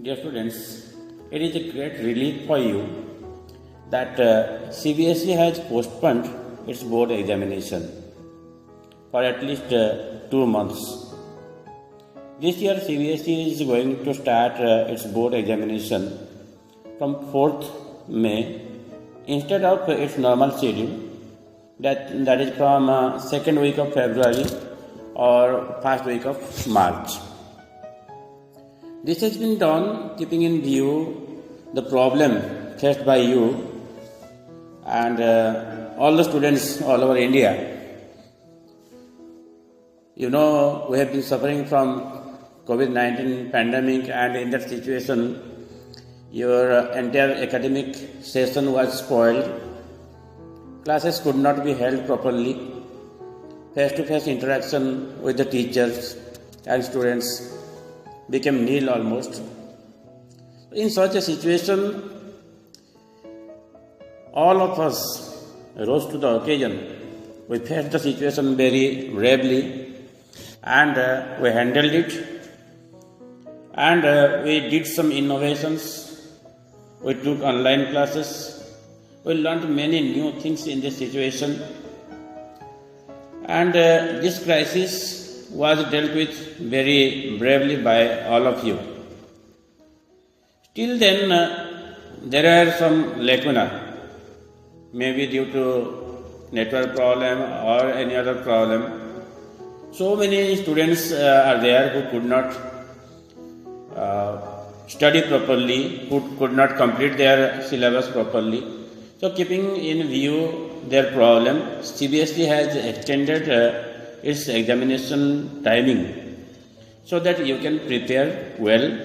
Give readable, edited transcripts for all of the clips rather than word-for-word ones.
Dear students, it is a great relief for you that CBSE has postponed its board examination for at least 2 months. This year CBSE is going to start its board examination from 4th May instead of its normal schedule that is from second week of February or first week of March. This has been done keeping in view the problem faced by you and all the students all over India. You know, we have been suffering from COVID-19 pandemic, and in that situation, your entire academic session was spoiled. Classes could not be held properly. Face-to-face interaction with the teachers and students became nil almost. In such a situation, all of us rose to the occasion. We faced the situation very bravely and we handled it, and we did some innovations. We took online classes. We learned many new things in this situation, and this crisis was dealt with very bravely by all of you. Still then, there are some lacuna, maybe due to network problem or any other problem. So many students are there who could not study properly, who could not complete their syllabus properly. So keeping in view their problem, CBSE has extended its examination timing so that you can prepare well.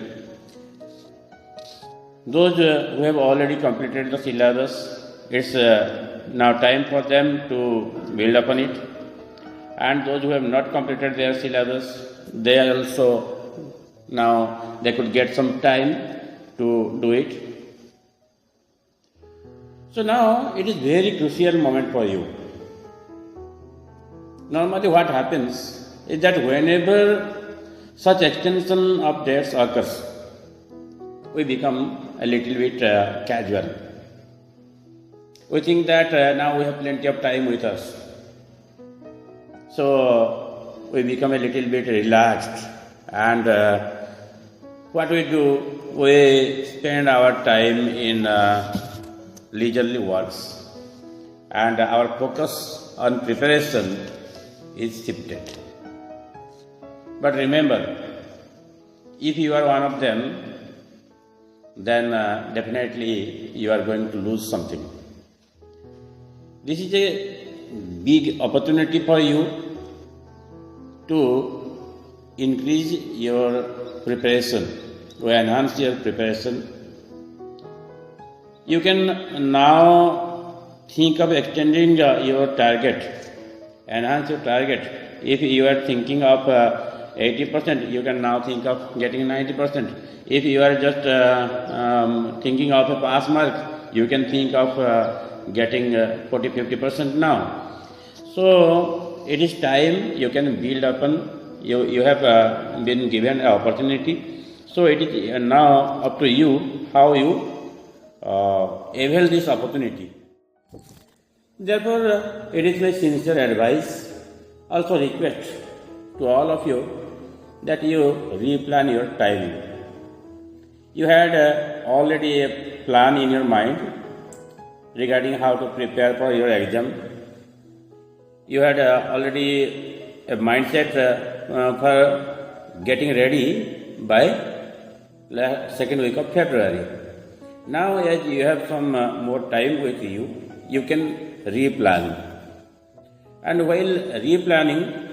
Those who have already completed the syllabus, it's now time for them to build upon it. And those who have not completed their syllabus, they are also now they could get some time to do it. So now it is very crucial moment for you. Normally what happens is that whenever such extension of dates occurs, we become a little bit casual. We think that now we have plenty of time with us. So we become a little bit relaxed, and what we do, we spend our time in leisurely works, and our focus on preparation is shifted. But remember, if you are one of them, then definitely you are going to lose something. This is a big opportunity for you to increase your preparation, to enhance your preparation. You can now think of extending your target, enhance your target. If you are thinking of 80%, you can now think of getting 90%. If you are just thinking of a pass mark, you can think of getting 40-50% now. So it is time you can build upon. You have been given an opportunity. So it is now up to you how you avail this opportunity. Therefore, it is my sincere advice, also request to all of you that you replan your timing. You had already a plan in your mind regarding how to prepare for your exam. You had already a mindset for getting ready by second week of February. Now, as you have some more time with you, you can replan. And while replanning,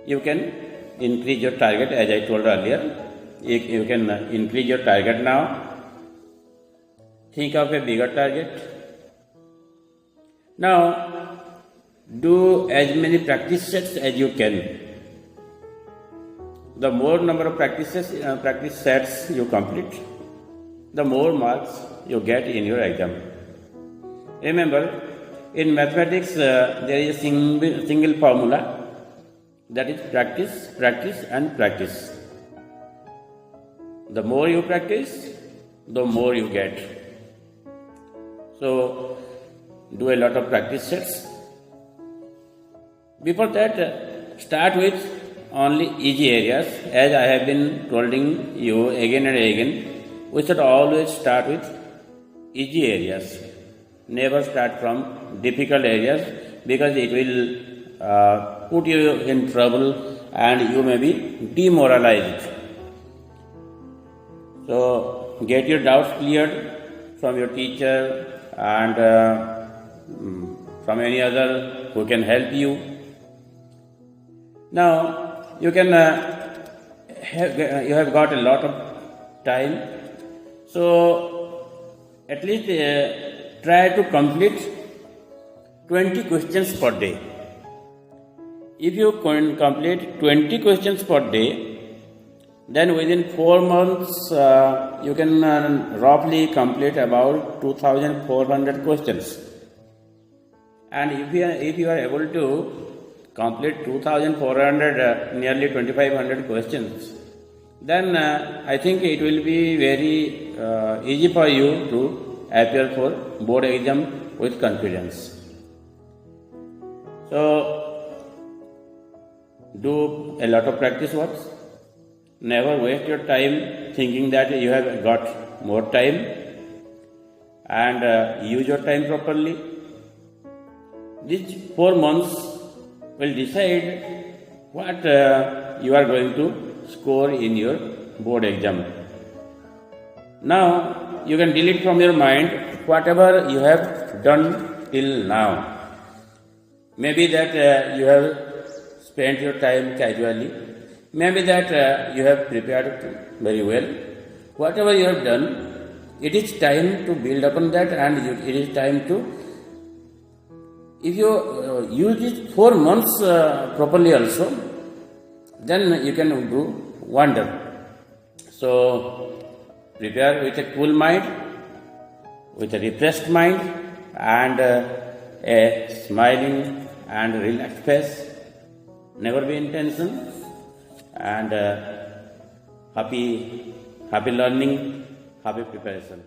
you can increase your target, as I told earlier. You can increase your target now. Think of a bigger target. Now, do as many practice sets as you can. The more number of practice sets you complete, the more marks you get in your exam. Remember, in mathematics, there is a single formula, that is practice, practice and practice. the more you practice, the more you get. So, do a lot of practice sets. Before that, start with only easy areas. As I have been telling you again and again, we should always start with easy areas. Never start from difficult areas, because it will put you in trouble and you may be demoralized. So, get your doubts cleared from your teacher and from any other who can help you. Now, you have got a lot of time, so at least try to complete 20 questions per day. If you can complete 20 questions per day, then within 4 months you can roughly complete about 2,400 questions. And if you are able to complete 2,400, nearly 2,500 questions, then I think it will be very easy for you to appear for board exam with confidence. So, do a lot of practice works. Never waste your time thinking that you have got more time, and use your time properly. These 4 months will decide what you are going to score in your board exam. Now, you can delete from your mind whatever you have done till now. Maybe that you have spent your time casually. Maybe that you have prepared very well. Whatever you have done, it is time to build upon that, and it is time to, if you use these 4 months properly also, then you can do wonder. So, prepare with a cool mind, with a refreshed mind, and a smiling and relaxed face. Never be in tension, and happy learning, happy preparation.